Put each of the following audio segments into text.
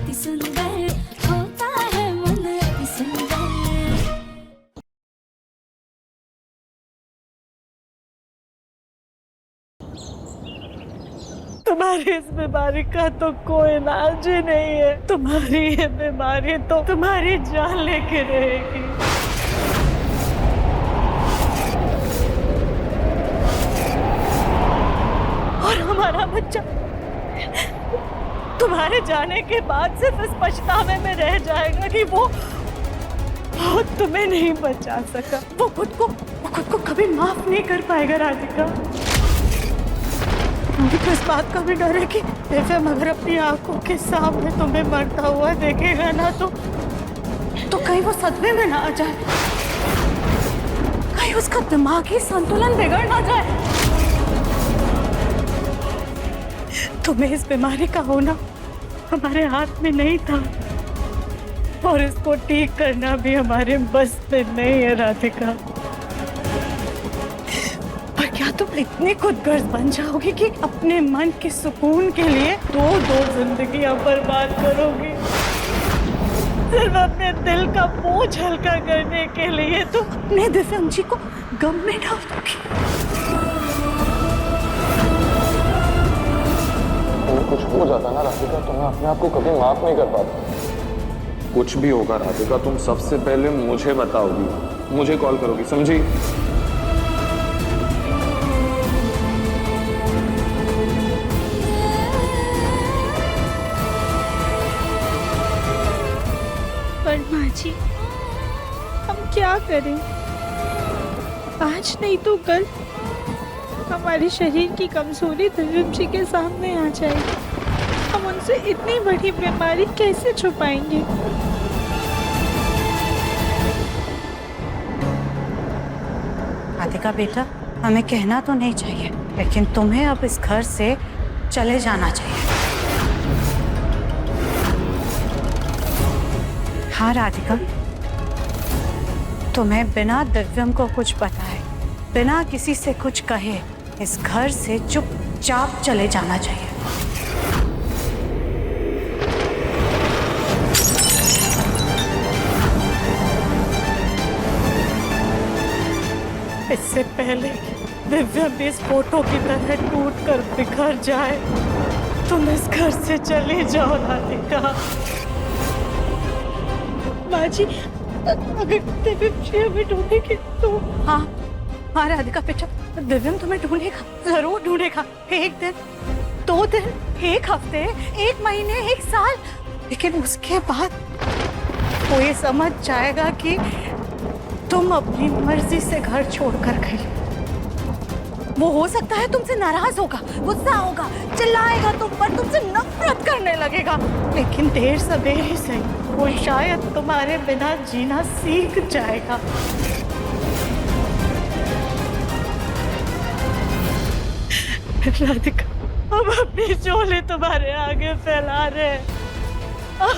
अति सुंदर होता है मन अति सुंदर। तुम्हारी इस बीमारी का तो कोई इलाज ही नहीं है। तुम्हारी ये बीमारी तो तुम्हारी जान लेके रहेगी। और हमारा बच्चा तुम्हारे जाने के बाद सिर्फ इस पछतावे में रह जाएगा कि वो तुम्हें नहीं बचा सका। वो खुद को कभी माफ नहीं कर पाएगा राधिका। मुझे तो इस बात का भी डर है कि दिव्यम अगर अपनी आंखों के सामने तुम्हें मरता हुआ देखेगा ना तो कहीं वो सदमे में ना आ जाए, कहीं उसका दिमागी संतुलन बिगड़ ना जाए। तुम्हें इस बीमारी का होना हमारे हाथ में नहीं था और इसको ठीक करना भी हमारे बस में नहीं है राधिका। पर क्या तुम इतनी खुदगर्ज बन जाओगी कि अपने मन के सुकून के लिए दो जिंदगियां बर्बाद करोगी सिर्फ अपने दिल का बोझ हल्का करने के लिए? तो अपने दिव्यम जी को गम में डाल दोगी। कुछ हो जाता ना राधिका तो मैं अपने आप को कभी माफ नहीं कर पाता। कुछ भी होगा राधिका तुम सबसे पहले मुझे बताओगी, मुझे कॉल करोगी, समझी? पर माँ जी हम क्या करें, आज नहीं तो कल हमारे शरीर की कमजोरी दिव्यम जी के सामने आ जाएगी। हम उनसे इतनी बड़ी बीमारी कैसे छुपाएंगे? राधिका बेटा, हमें कहना तो नहीं चाहिए लेकिन तुम्हें अब इस घर से चले जाना चाहिए। हाँ राधिका, तुम्हें बिना दिव्यम को कुछ बताए, बिना किसी से कुछ कहे इस घर से चुपचाप चले जाना चाहिए। इससे पहले दिव्यम इस फोटो की तरह टूट कर बिखर जाए तुम इस घर से चले जाओ राधिका। माँ जी अगर दिव्यम जी हमें ढूंढेंगे तो? हाँ हाँ राधिका बेटा, दिव्यम तुम्हें ढूंढेगा, जरूर ढूंढेगा। एक दिन, 2 दिन, 1 हफ्ते, 1 महीने, 1 साल, लेकिन उसके बाद वो ये समझ जाएगा कि तुम अपनी मर्जी से घर छोड़कर गई। वो हो सकता है तुमसे नाराज होगा, गुस्सा होगा, चिल्लाएगा तुम पर, तुमसे नफरत करने लगेगा, लेकिन देर सवेर ही सही वो शायद तुम्हारे बिना जीना सीख जाएगा। राधिका, हम अपनी झोली तुम्हारे आगे फैला रहे हैं,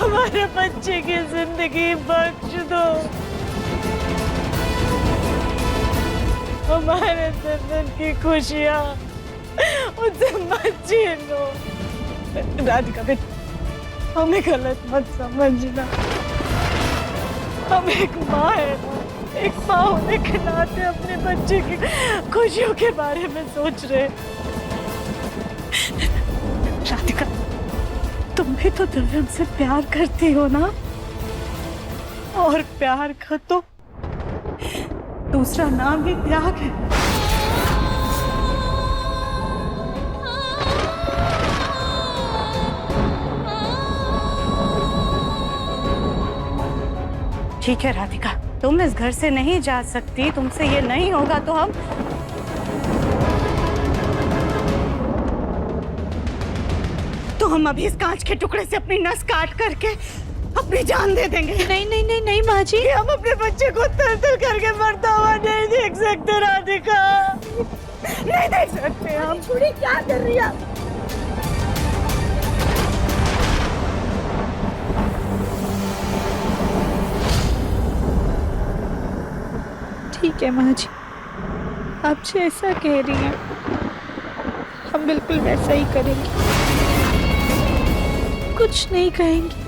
हमारे बच्चे की जिंदगी बख्श दो, हमारे दिल की खुशियाँ उनसे मत छीन लो। राधिका बेटा, हमें गलत मत समझना, हम एक माँ है ना, एक माँ होने के नाते अपने बच्चे की खुशियों के बारे में सोच रहे। राधिका, तुम भी तो दिव्यम से प्यार करती हो ना, और प्यार का तो दूसरा नाम ही त्याग है। ठीक है राधिका, तुम इस घर से नहीं जा सकती, तुमसे ये नहीं होगा तो हम अभी इस कांच के टुकड़े से अपनी नस काट करके अपनी जान दे देंगे। नहीं नहीं नहीं नहीं माँ जी, हम अपने बच्चे को तर करके मरता हुआ नहीं देख सकते राधिका, नहीं देख सकते हम। थोड़ी क्या कर रही है? ठीक है माँ जी, आप जैसा कह रही हैं हम बिल्कुल वैसा ही करेंगे, कुछ नहीं कहेंगे,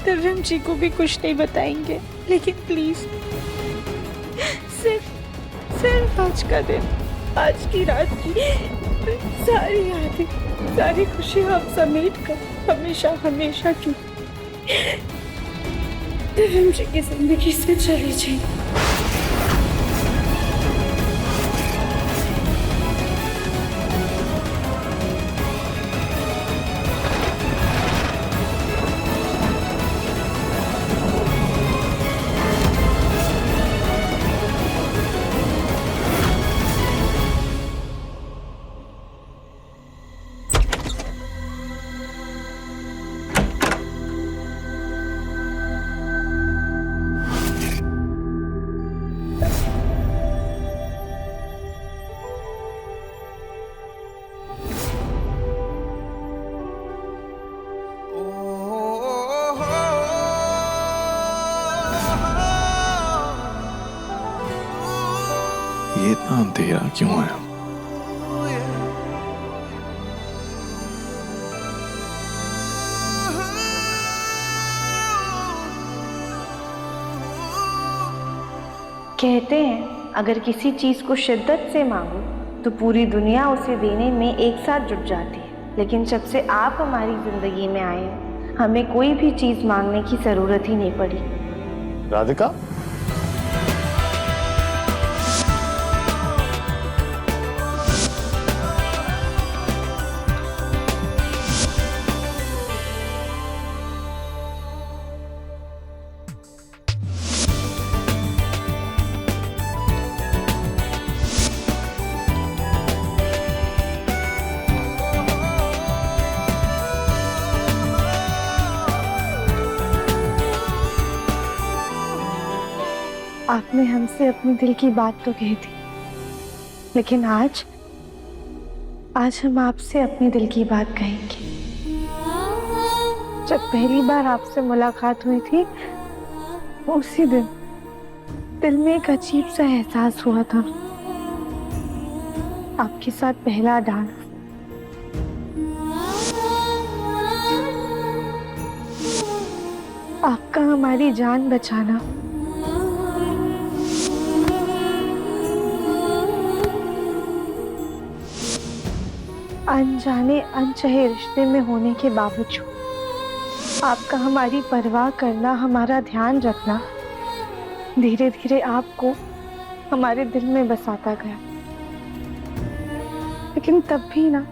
दिव्यम जी को भी कुछ नहीं बताएंगे, लेकिन प्लीज सिर्फ आज का दिन, आज की रात की सारी यादें, सारी खुशी हम समेट कर हमेशा हमेशा की दिव्यम जी की जिंदगी से चली जाए। ये इतना अंधेरा क्यों है? कहते हैं अगर किसी चीज को शिद्दत से मांगो तो पूरी दुनिया उसे देने में एक साथ जुट जाती है, लेकिन जब से आप हमारी जिंदगी में आए हैं हमें कोई भी चीज मांगने की जरूरत ही नहीं पड़ी। राधिका, आपने हमसे अपने दिल की बात तो कही थी, लेकिन आज हम आपसे अपने दिल की बात कहेंगे। जब पहली बार आपसे मुलाकात हुई थी उसी दिन दिल में एक अजीब सा एहसास हुआ था। आपके साथ पहला डांस, आपका हमारी जान बचाना, अनजाने अनचाहे रिश्ते में होने के बावजूद आपका हमारी परवाह करना, हमारा ध्यान रखना धीरे धीरे आपको हमारे दिल में बसाता गया। लेकिन तब भी ना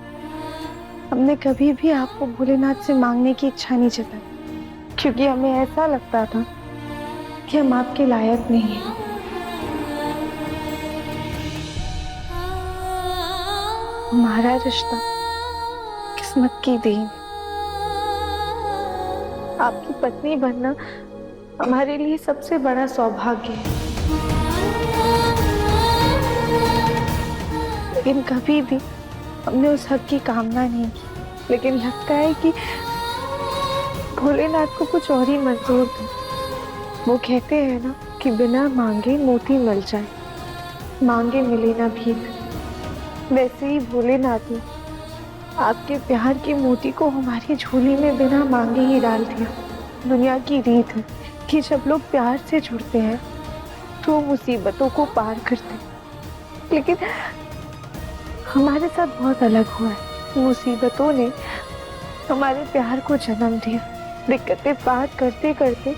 हमने कभी भी आपको भोलेनाथ से मांगने की इच्छा नहीं जताई, क्योंकि हमें ऐसा लगता था कि हम आपके लायक नहीं हैं। हमारा रिश्ता किस्मत की देन, आपकी पत्नी बनना हमारे लिए सबसे बड़ा सौभाग्य है। लेकिन कभी भी हमने उस हक की कामना नहीं की, लेकिन लगता है कि भोलेनाथ को कुछ और ही मंजूर था। वो कहते हैं ना कि बिना मांगे मोती मिल जाए, मांगे मिले ना भीख। वैसे ही भोलेनाथ ने आपके प्यार की मोती को हमारी झोली में बिना मांगे ही डाल दिया। दुनिया की रीत है कि जब लोग प्यार से जुड़ते हैं तो मुसीबतों को पार करते हैं, लेकिन हमारे साथ बहुत अलग हुआ है। मुसीबतों ने हमारे प्यार को जन्म दिया। दिक्कतें पार करते करते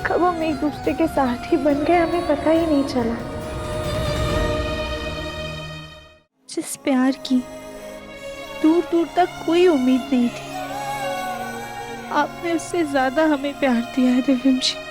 कब हम एक दूसरे के साथी बन गए हमें पता ही नहीं चला। जिस प्यार की दूर दूर तक कोई उम्मीद नहीं थी, आपने उससे ज्यादा हमें प्यार दिया है दिव्यम जी।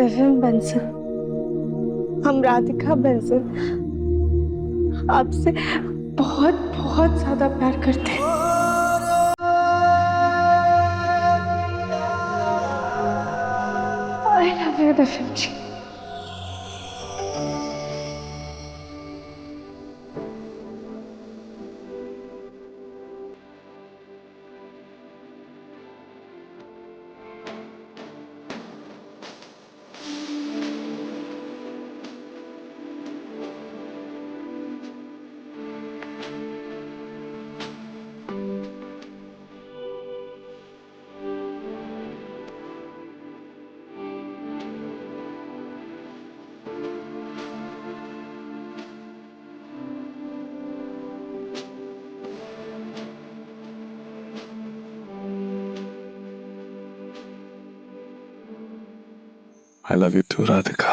दिव्यम बंसल, हम राधिका बंसल आपसे बहुत बहुत ज्यादा प्यार करते हैं। I love you Divyam ji. I love you too, Radhika.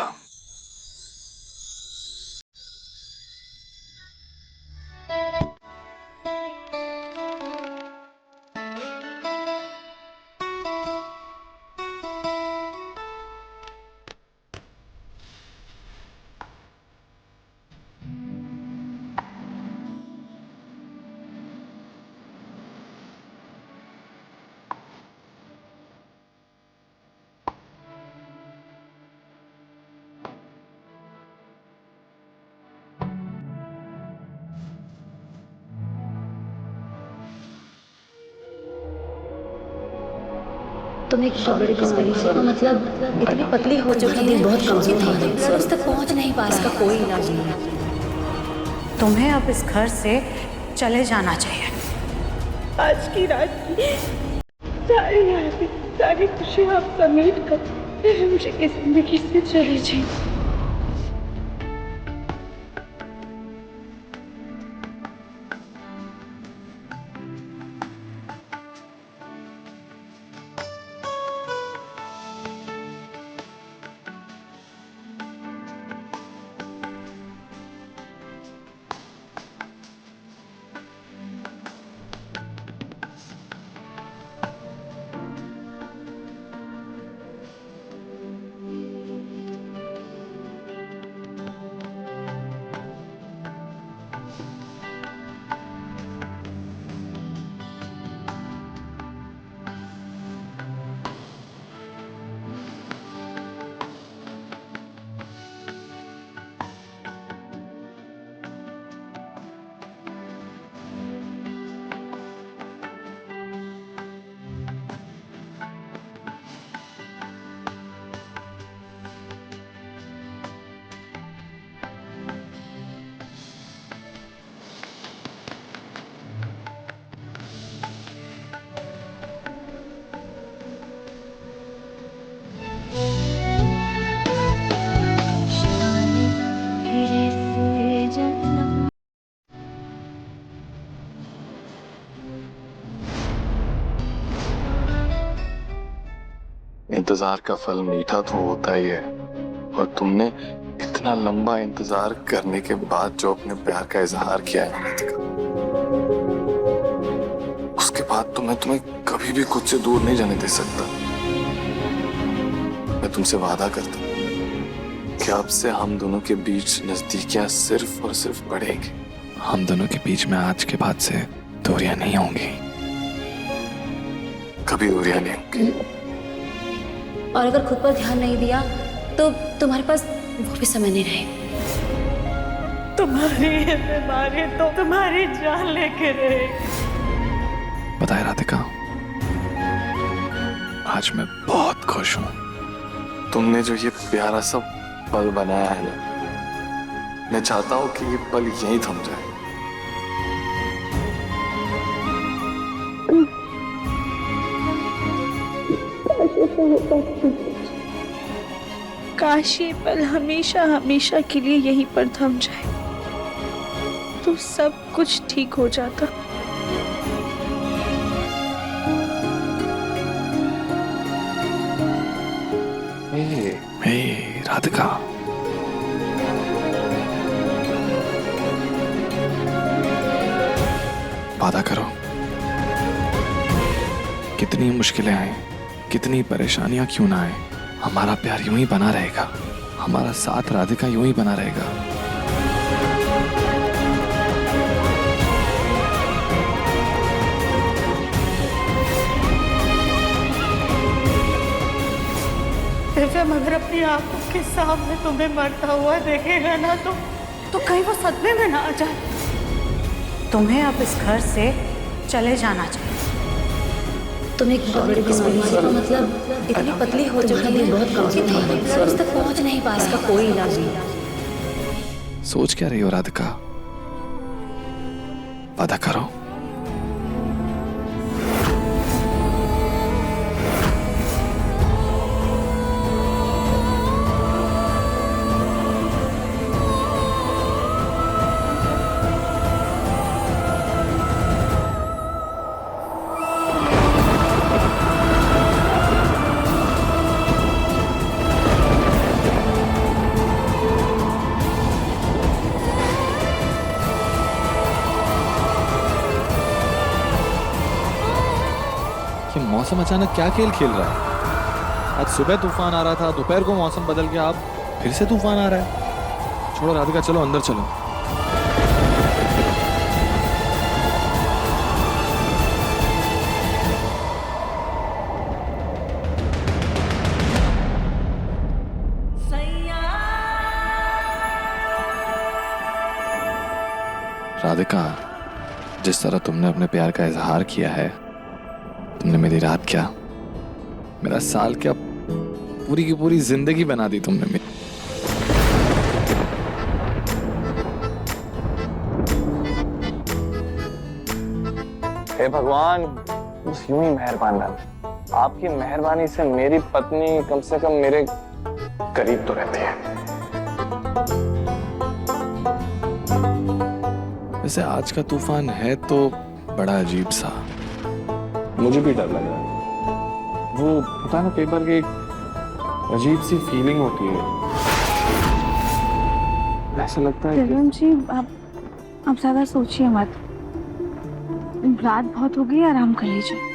तुम एक बड़ी बीमारी से मतलब इतनी पतली हो चुकी है, बहुत कमजोर हो गई, उस तक पहुंच नहीं पा रहा, इसका कोई इलाज नहीं है। तुम्हें अब इस घर से चले जाना चाहिए। आज की रात की सारी यादें, सारी खुशी आप समेट कर मुझे की जिंदगी से चली जाए। इंतजार का फल मीठा तो होता ही है, और तुमने इतना लंबा इंतजार करने के बाद जो अपने प्यार का इजहार किया है राधिका, उसके बाद तो मैं तुम्हें कभी भी खुद से दूर नहीं जाने दे सकता। मैं तुमसे वादा करता हूं कि अब से हम दोनों के बीच नजदीकियां सिर्फ और सिर्फ बढ़ेंगी। हम दोनों के बीच में आज के बाद से दूरियां नहीं होंगी, कभी दूरियां नहीं होंगी। और अगर खुद पर ध्यान नहीं दिया तो तुम्हारे पास वो भी समय नहीं रहे। तुम्हारी ये बीमारी तो तुम्हारी जान लेके रहे। बताए राधिका, आज मैं बहुत खुश हूँ। तुमने जो ये प्यारा सा पल बनाया है ना, मैं चाहता हूँ कि ये पल यहीं थम जाए। काश ये पल हमेशा हमेशा के लिए यहीं पर थम जाए तो सब कुछ ठीक हो जाता। हे राधिका, वादा करो, कितनी मुश्किलें आए, कितनी परेशानियां क्यों ना आए, हमारा प्यार यूं ही बना रहेगा, हमारा साथ राधिका यूं ही बना रहेगा। दिव्यम अगर अपनी आंखों के सामने तुम्हें मरता हुआ देखेगा ना तो कहीं वो सदमे में ना आ जाए। तुम्हें अब इस घर से चले जाना चाहिए। तुम एक बहुत बड़ी बीमारी से, मतलब इतनी पतली हो चुकी है, बहुत कमजोर है, उस तक पहुंच नहीं पा रहा, इसका कोई इलाज नहीं। सोच क्या रही हो राधिका? वादा करो। कि मौसम अचानक क्या खेल खेल रहा है? आज सुबह तूफान आ रहा था, दोपहर को मौसम बदल गया, अब फिर से तूफान आ रहा है। छोड़ो राधिका, चलो अंदर चलो। राधिका, जिस तरह तुमने अपने प्यार का इजहार किया है, तुमने मेरी रात क्या, मेरा साल क्या, पूरी की पूरी जिंदगी बना दी तुमने मेरी। हे भगवान, बस यूं ही मेहरबान रहना। आपकी मेहरबानी से मेरी पत्नी कम से कम मेरे करीब तो रहती है। वैसे आज का तूफान है तो बड़ा अजीब सा, मुझे भी डर लग रहा है। वो पता है ना, कई बार एक अजीब सी फीलिंग होती है, ऐसा लगता है दिव्यम जी, आप ज्यादा सोचिए मत, रात बहुत हो गई, आराम कर लीजिए।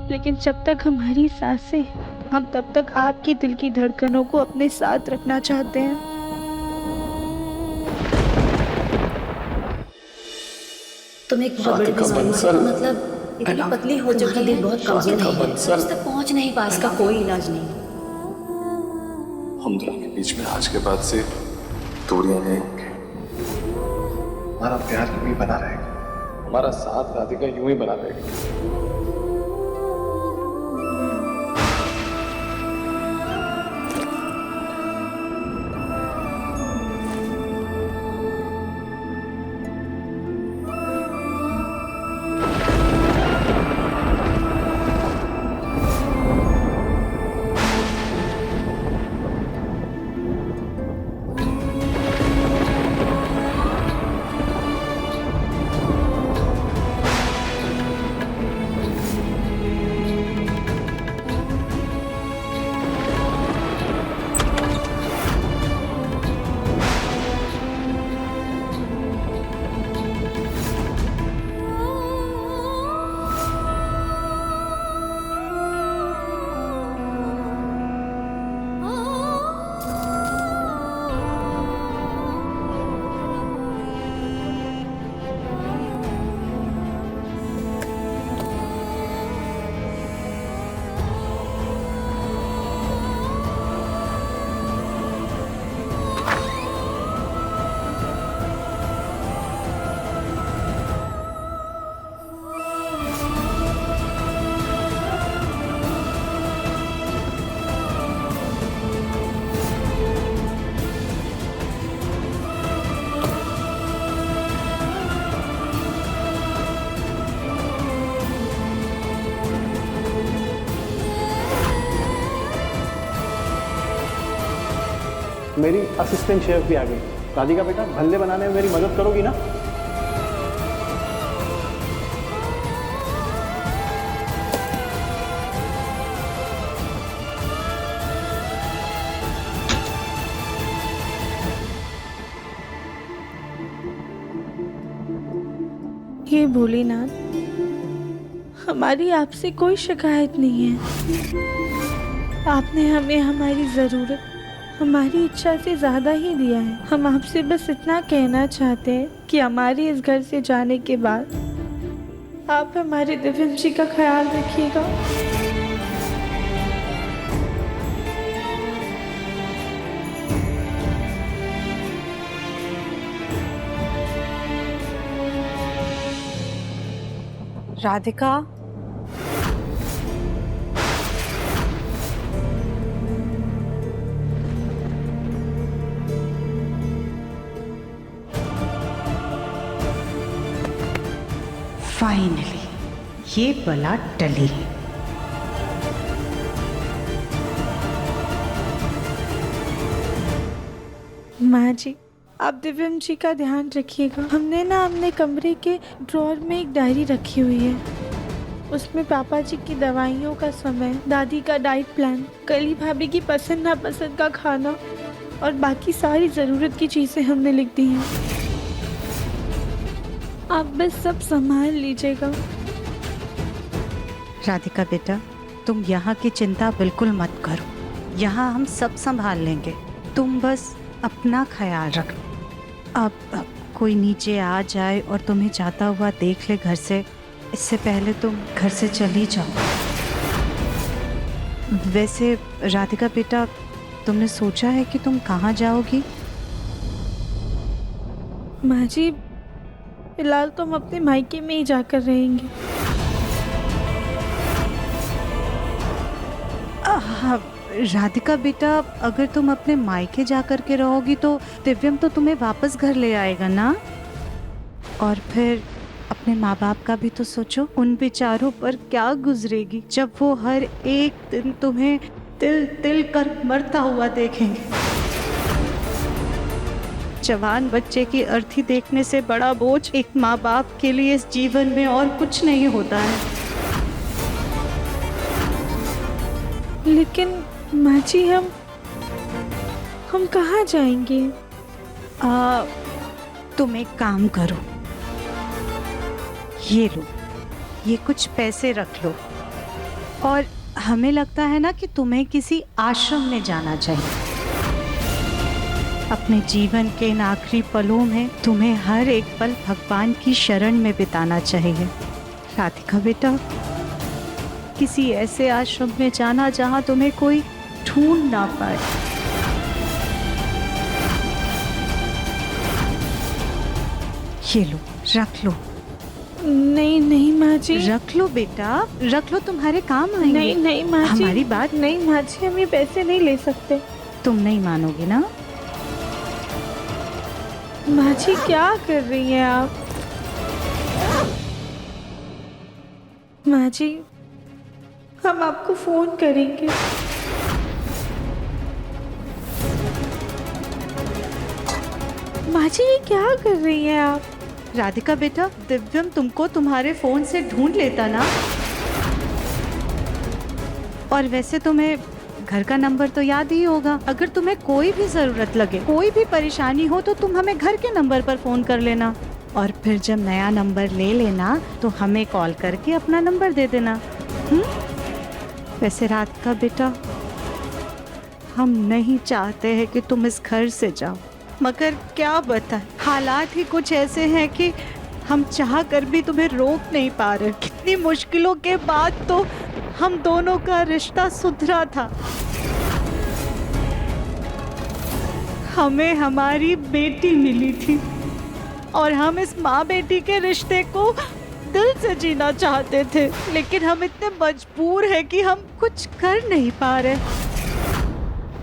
लेकिन जब तक हमारी सांसें, हम तब तक आपकी दिल की धड़कनों को अपने साथ रखना चाहते हैं। तुम एक बहुत बड़ी बीमारी से, मतलब इतनी पतली हो चुकी है, बहुत कमजोर है, उस तक पहुंच नहीं पा रहा, इसका कोई इलाज नहीं। हम दोनों के बीच में आज के बाद से दूरियां नहीं होंगी, हमारा प्यार यूं ही बना रहेगा, हमारा साथ राधिका यूं ही बना रहेगा। मेरी असिस्टेंट शेफ भी आ गई। राधिका बेटा, भल्ले बनाने में मेरी मदद करोगी ना? ये भोलेनाथ, हमारी आपसे कोई शिकायत नहीं है। आपने हमें हमारी ज़रूरत हमारी इच्छा से ज़्यादा ही दिया है। हम आपसे बस इतना कहना चाहते हैं कि हमारे इस घर से जाने के बाद आप हमारे दिव्यम जी का ख्याल रखिएगा। राधिका, फाइनली ये बला टली। माँ जी, आप दिव्यम जी का ध्यान रखिएगा। हमने ना अपने कमरे के ड्रॉर में एक डायरी रखी हुई है। उसमें पापा जी की दवाइयों का समय, दादी का डाइट प्लान, कली भाभी की पसंद नापसंद का खाना और बाकी सारी ज़रूरत की चीज़ें हमने लिख दी हैं। आप बस सब संभाल लीजिएगा। राधिका बेटा, तुम यहाँ की चिंता बिल्कुल मत करो। यहाँ हम सब संभाल लेंगे। तुम बस अपना ख्याल रखो। अब कोई नीचे आ जाए और तुम्हें जाता हुआ देख ले घर से, इससे पहले तुम घर से चली जाओ। वैसे राधिका बेटा, तुमने सोचा है कि तुम कहाँ जाओगी? माँ जी, फिलहाल तो हम अपने मायके में ही जाकर रहेंगे। राधिका बेटा, अगर तुम अपने मायके जाकर के रहोगी तो दिव्यम तो तुम्हें वापस घर ले आएगा ना। और फिर अपने माँ बाप का भी तो सोचो, उन बेचारों पर क्या गुजरेगी जब वो हर एक दिन तुम्हें तिल तिल कर मरता हुआ देखेंगे। जवान बच्चे की अर्थी देखने से बड़ा बोझ एक माँ बाप के लिए इस जीवन में और कुछ नहीं होता है। लेकिन माँ जी, हम कहाँ जाएंगे? तुम एक काम करो, ये लो, ये कुछ पैसे रख लो। और हमें लगता है ना कि तुम्हें किसी आश्रम में जाना चाहिए। अपने जीवन के इन आखिरी पलों में तुम्हें हर एक पल भगवान की शरण में बिताना चाहिए। राधिका बेटा, किसी ऐसे आश्रम में जाना जहां तुम्हें कोई ढूंढ ना पाए। ये लो, रख लो। नहीं नहीं माँ जी, रख लो बेटा, रख लो, तुम्हारे काम आएंगे। नहीं नहीं माँ जी, हमारी बात। नहीं माँ जी, हम ये पैसे नहीं ले सकते। तुम नहीं मानोगे ना? माँ जी, क्या कर रही हैं आप? माँ जी, हम आपको फोन करेंगे। माँ जी, ये क्या कर रही हैं आप? राधिका बेटा, दिव्यम तुमको तुम्हारे फोन से ढूंढ लेता ना। और वैसे तुम्हें घर का नंबर तो याद ही होगा। अगर तुम्हें कोई भी जरूरत लगे, कोई भी परेशानी हो, तो तुम हमें घर के नंबर पर फोन कर लेना। और फिर जब नया नंबर ले लेना तो हमें कॉल करके अपना नंबर दे देना। वैसे राधिका बेटा, हम नहीं चाहते हैं कि तुम इस घर से जाओ, मगर क्या बताएं, हालात ही कुछ ऐसे हैं कि हम चाह कर भी तुम्हें रोक नहीं पा रहे। कितनी मुश्किलों के बाद तो हम दोनों का रिश्ता सुधरा था। हमें हमारी बेटी मिली थी और हम इस माँ बेटी के रिश्ते को दिल से जीना चाहते थे, लेकिन हम इतने मजबूर हैं कि हम कुछ कर नहीं पा रहे।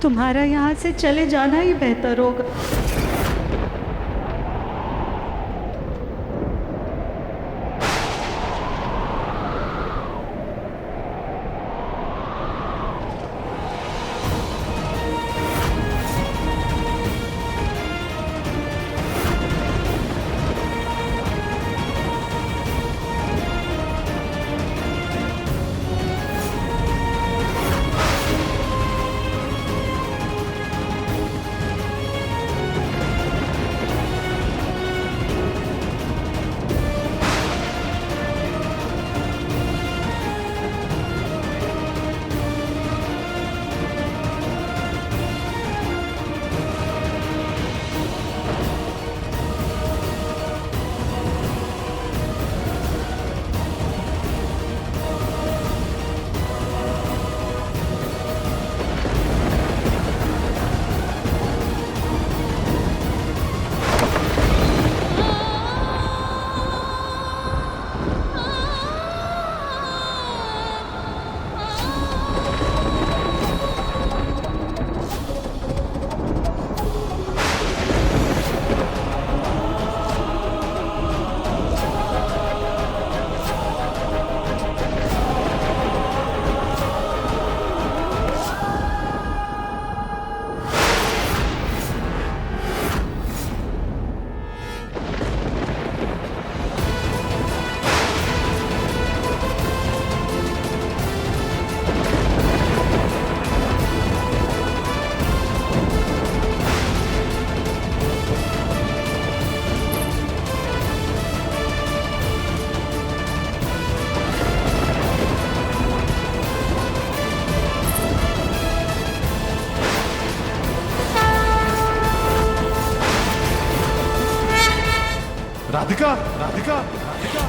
तुम्हारा यहाँ से चले जाना ही बेहतर होगा। राधिका, राधिका, राधिका।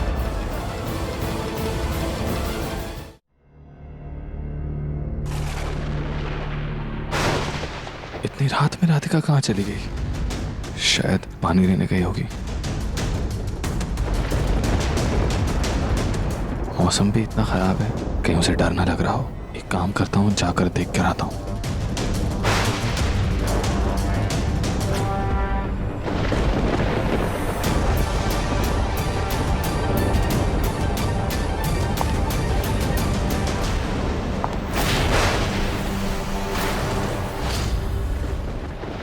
इतनी रात में राधिका कहाँ चली गई? शायद पानी लेने गई होगी। मौसम भी इतना खराब है, कहीं उसे डर ना लग रहा हो। एक काम करता हूँ, जाकर देख कर आता हूँ।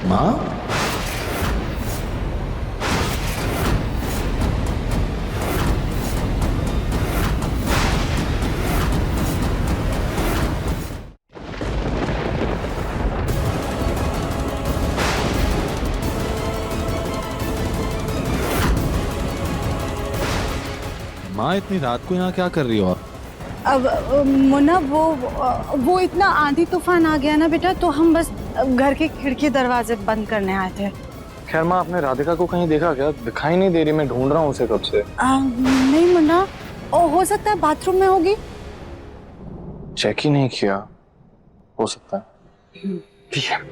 माँ? माँ, इतनी रात को यहाँ क्या कर रही हो आप? अब मुन्ना वो इतना आंधी तूफान आ गया ना बेटा, तो हम बस घर के खिड़की दरवाजे बंद करने आए थे। खैर माँ, आपने राधिका को कहीं देखा क्या? दिखाई नहीं दे रही, मैं ढूंढ रहा हूँ उसे कब से। नहीं मुन्ना, हो सकता है बाथरूम में होगी। चेक ही नहीं किया, हो सकता है। ठीक है।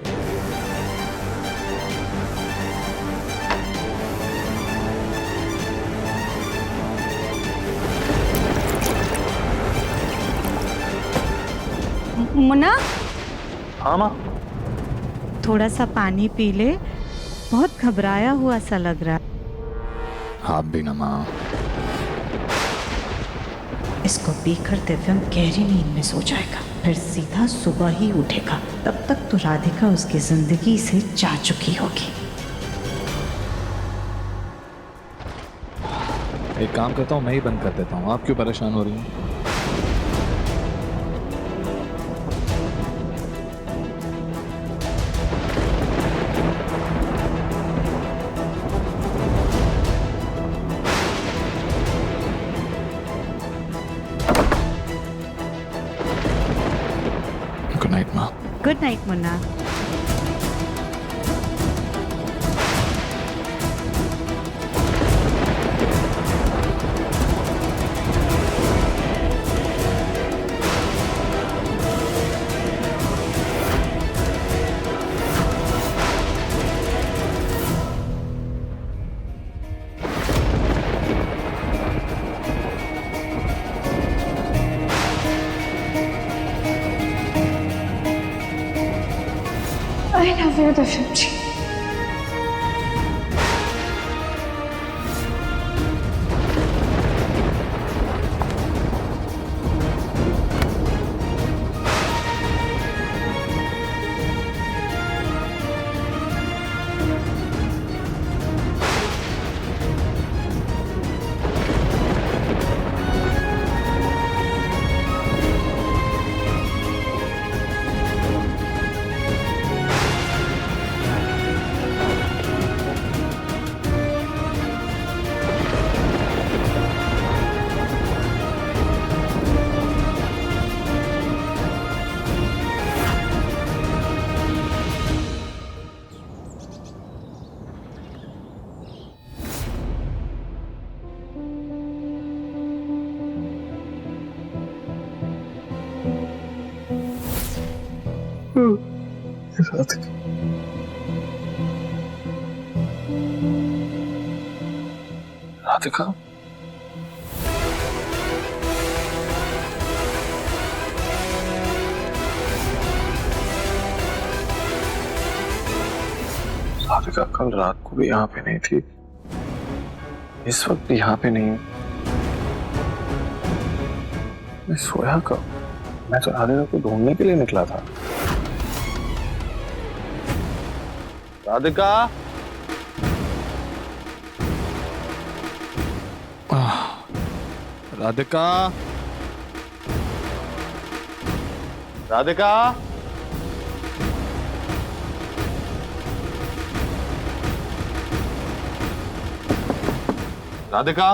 मुन्ना। हाँ माँ। थोड़ा सा पानी पी ले, बहुत घबराया हुआ सा लग रहा है। आप भी ना माँ। इसको पीकर दिव्यम गहरी नींद में सो जाएगा, फिर सीधा सुबह ही उठेगा। तब तक तो राधिका उसकी जिंदगी से जा चुकी होगी। एक काम करता हूँ, मैं ही बंद कर देता हूँ। आप क्यों परेशान हो रही हैं? गुड नाइट माँ। Good night Munna. I love you, दिव्यम जी। राधिका, राधिका कल रात को भी यहाँ पे नहीं थी, इस वक्त भी यहाँ पे नहीं। मैं सोया कब? मैं तो राधिका को ढूंढने के लिए निकला था। राधिका, राधिका, राधिका, राधिका,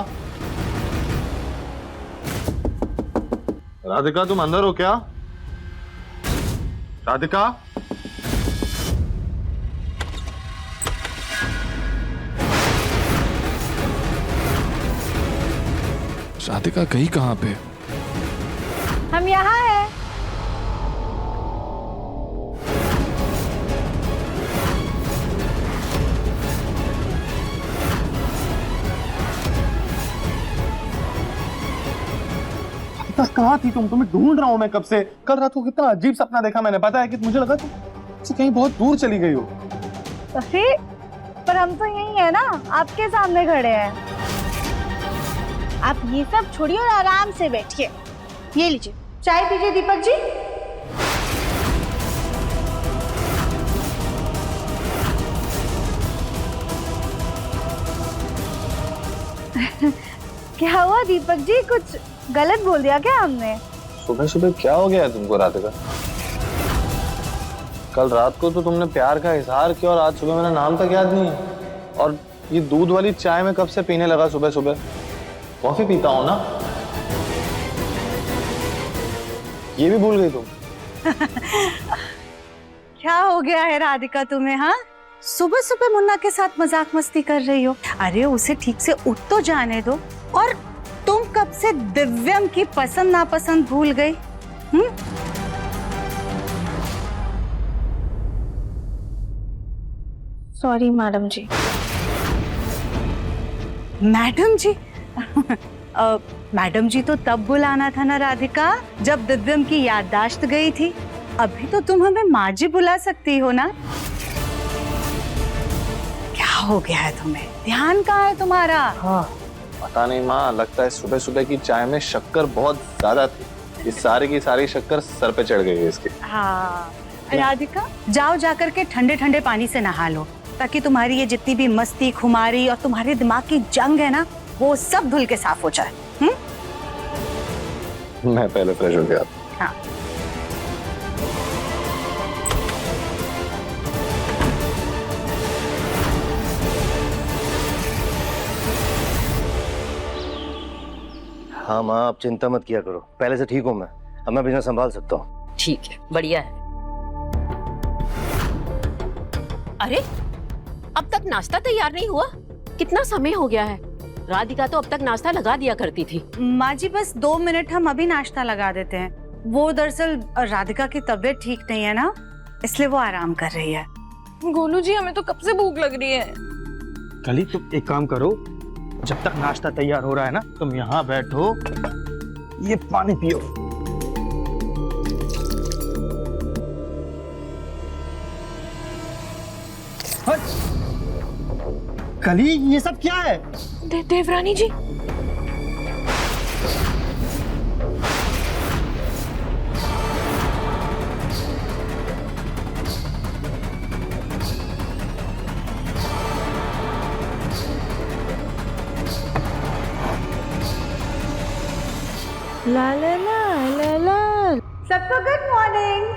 राधिका, तुम अंदर हो क्या? राधिका, राधिका गई कहाँ पे? हम यहाँ हैं। कहाँ थी तुम? तुम्हें ढूंढ रहा हूँ मैं कब से। कल रात को कितना अजीब सपना देखा मैंने, पता है कि मुझे लगा तुम कहीं बहुत दूर चली गई हो। पर हम तो यही है ना, आपके सामने खड़े हैं। आप ये सब छोड़िए और आराम से बैठिए। ये लीजिए चाय पीजिए दीपक जी। क्या हुआ दीपक जी, कुछ गलत बोल दिया क्या हमने? सुबह सुबह क्या हो गया है तुमको राधिका? कल रात को तो तुमने प्यार का इजहार किया और आज सुबह मेरा नाम तक याद नहीं है। और ये दूध वाली चाय में कब से पीने लगा सुबह सुबह? कॉफी पीता हूं ना। ये भी भूल गई तुम? क्या हो गया है राधिका तुम्हें? हाँ, सुबह सुबह मुन्ना के साथ मजाक मस्ती कर रही हो? अरे उसे ठीक से उठ तो जाने दो। और तुम कब से दिव्यम की पसंद नापसंद भूल गई? सॉरी मैडम जी। मैडम जी? मैडम जी तो तब बुलाना था ना राधिका, जब दिव्यम की याददाश्त गई थी। अभी तो तुम हमें माँ जी बुला सकती हो ना। क्या हो गया है तुम्हें? ध्यान कहाँ है तुम्हारा? हाँ पता नहीं माँ, लगता है सुबह सुबह की चाय में शक्कर बहुत ज्यादा थी। ये सारी की सारी शक्कर सर पे चढ़ गई है इसके। हाँ राधिका, जाओ जाकर के ठंडे ठंडे पानी से नहा लो, ताकि तुम्हारी ये जितनी भी मस्ती खुमारी और तुम्हारे दिमाग की जंग है ना, वो सब धुल के साफ हो जाए। मैं पहले फ्रेश हो गया। हाँ। हाँ माँ, आप चिंता मत किया करो, पहले से ठीक हूँ मैं। अब मैं बिजनेस संभाल सकता हूँ। ठीक है, बढ़िया है। अरे अब तक नाश्ता तैयार नहीं हुआ? कितना समय हो गया है? राधिका तो अब तक नाश्ता लगा दिया करती थी। माँ जी बस 2 मिनट, हम अभी नाश्ता लगा देते हैं। वो दरअसल राधिका की तबीयत ठीक नहीं है ना, इसलिए वो आराम कर रही है। गोलू जी, हमें तो कब से भूख लग रही है। कली तुम एक काम करो, जब तक नाश्ता तैयार हो रहा है ना, तुम यहाँ बैठो, ये पानी पियो। कली ये सब क्या है? देवरानी जी, ला ला ला ला ला। सबको गुड मॉर्निंग।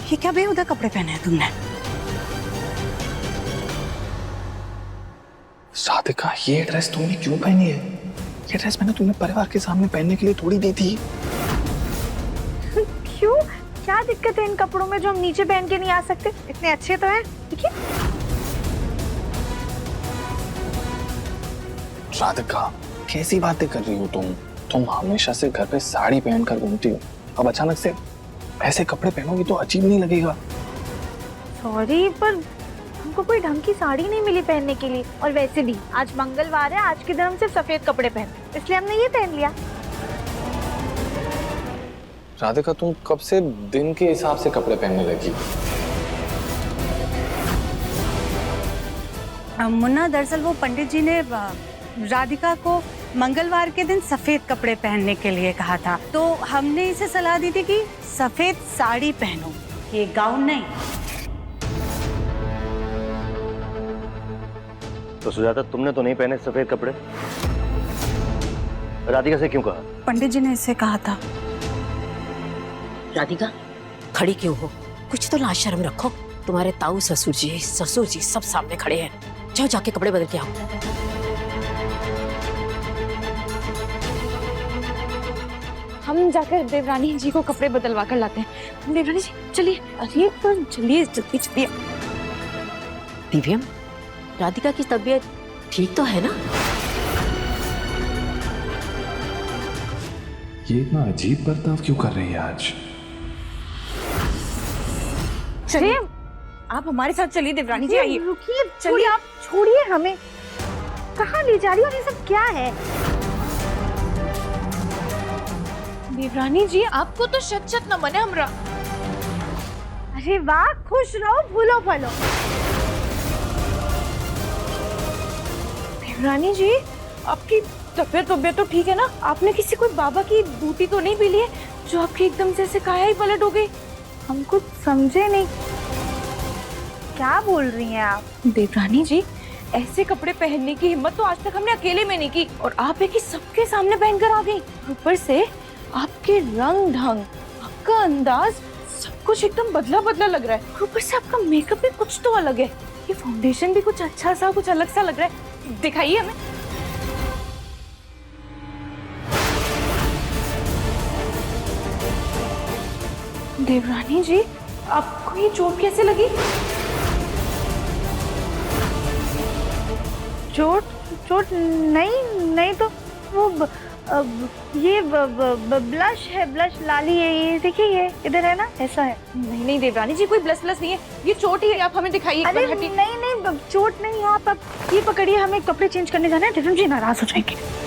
ये क्या बेहुदा कपड़े पहने हैं तुमने? राधिका ये ड्रेस तुमने क्यों पहनी है? ये ड्रेस मैंने तुम्हें परिवार के सामने पहनने के लिए थोड़ी दी थी। क्यों? क्या दिक्कत है इन कपड़ों में जो हम नीचे पहन के नहीं आ सकते? इतने अच्छे तो हैं। ठीक है। राधिका कैसी बातें कर रही हो तुम हमेशा से घर पे साड़ी पहनकर घूमती हो, अब अचानक से ऐसे कपड़े पहनोगी तो अजीब नहीं लगेगा? सॉरी, पर हमको कोई ढंग की साड़ी नहीं मिली पहनने के लिए, और वैसे भी आज मंगलवार है, आज के दिन हम सिर्फ सफेद कपड़े पहनते, इसलिए हमने ये पहन लिया। राधिका तुम कब से दिन के हिसाब से कपड़े पहनने लगी? मुन्ना, दरअसल वो पंडित जी ने राधिका को मंगलवार के दिन सफेद कपड़े पहनने के लिए कहा था, तो हमने इसे सलाह दी थी कि सफेद साड़ी पहनो, ये गाउन नहीं। तो सुजाता, तुमने तो नहीं पहने सफेद कपड़े, राधिका से क्यों कहा? पंडित जी ने इसे कहा था। राधिका खड़ी क्यों हो? कुछ तो लाज शर्म रखो। तुम्हारे ताऊ ससुर जी सब सामने खड़े हैं। जाओ जाके कपड़े बदल के आओ। हम जाकर देवरानी जी को कपड़े बदलवा कर लाते हैं। देवरानी जी चलिए। अरे पर चलिए जल्दी चलिए। दिव्यम, राधिका की तबीयत ठीक तो है ना? ये इतना अजीब बर्ताव क्यों कर रही है आज? चलिए आप हमारे साथ चलिए। देवरानी जी आइए। रुकिए, छोड़िए, आप छोड़िए हमें। कहाँ ले जा रही हो? ये सब क्या है? देवरानी जी आपको तो शत न मने हमरा। अरे वाह, खुश रहो, फूलो फलो। देवरानी जी आपकी तबीयत तो ठीक है ना? आपने किसी कोई बाबा की बूटी तो नहीं पी ली है जो आपकी एकदम से ऐसे काया ही पलट हो गई? हम कुछ समझे नहीं, क्या बोल रही हैं आप? देवरानी जी ऐसे कपड़े पहनने की हिम्मत तो आज तक हमने अकेले में नहीं की, और आप एक ही सबके सामने पहनकर आ गई। ऊपर से आपके रंग ढंग, आपका अंदाज, सब कुछ एकदम बदला बदला लग रहा है। ऊपर से आपका मेकअप भी कुछ तो अलग है। ये फाउंडेशन भी कुछ अच्छा सा, कुछ अलग सा लग रहा है। दिखाइए हमें। देवरानी जी आपको ये चोट कैसे लगी? चोट नहीं तो वो ये ब्लश है, ब्लश लाली है। ये देखिए, ये इधर है ना, ऐसा है। नहीं देवरानी जी, कोई ब्लश नहीं है, ये चोट ही है। आप हमें दिखाइए। अरे नहीं चोट नहीं है। आप ये पकड़िए, हमें कपड़े चेंज करने जाना है। देवरानी जी नाराज हो जाएंगे।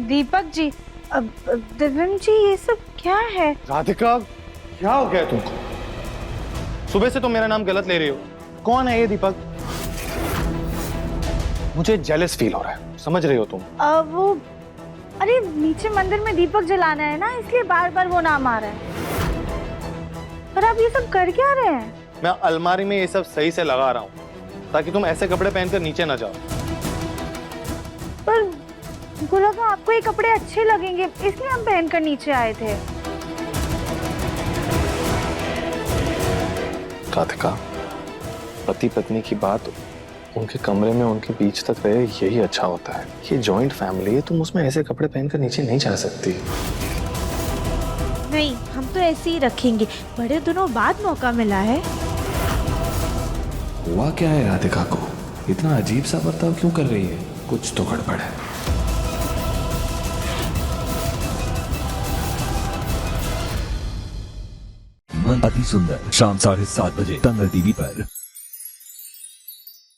दीपक जी, अब दिव्यम जी, ये सब क्या है? राधिका, क्या हो गया तुमको? सुबह से तुम मेरा नाम गलत ले रही हो। कौन है ये दीपक? मुझे जेलस फील हो रहा है, समझ रही हो तुम? वो अरे नीचे मंदिर में दीपक जलाना है ना, इसलिए बार बार वो नाम आ रहा है। पर आप ये सब कर क्या रहे हैं? मैं अलमारी में ये सब सही से लगा रहा हूँ ताकि तुम ऐसे कपड़े पहनकर नीचे ना जाओ। पर मुझे लगा आपको ये कपड़े अच्छे लगेंगे, इसलिए हम पहनकर नीचे आए थे। राधिका, पति पत्नी की बात उनके कमरे में उनके बीच तक रहे, यही अच्छा होता है। ये जॉइंट फैमिली है, तुम उसमें ऐसे कपड़े पहनकर नीचे नहीं जा सकती। नहीं, हम तो ऐसे ही रखेंगे। बड़े दिनों बाद मौका मिला है। हुआ क्या है राधिका को? इतना अजीब सा बर्ताव क्यों कर रही है? कुछ तो गड़बड़ है। मन अति सुंदर, शाम 7:30 बजे, तंग टीवी पर।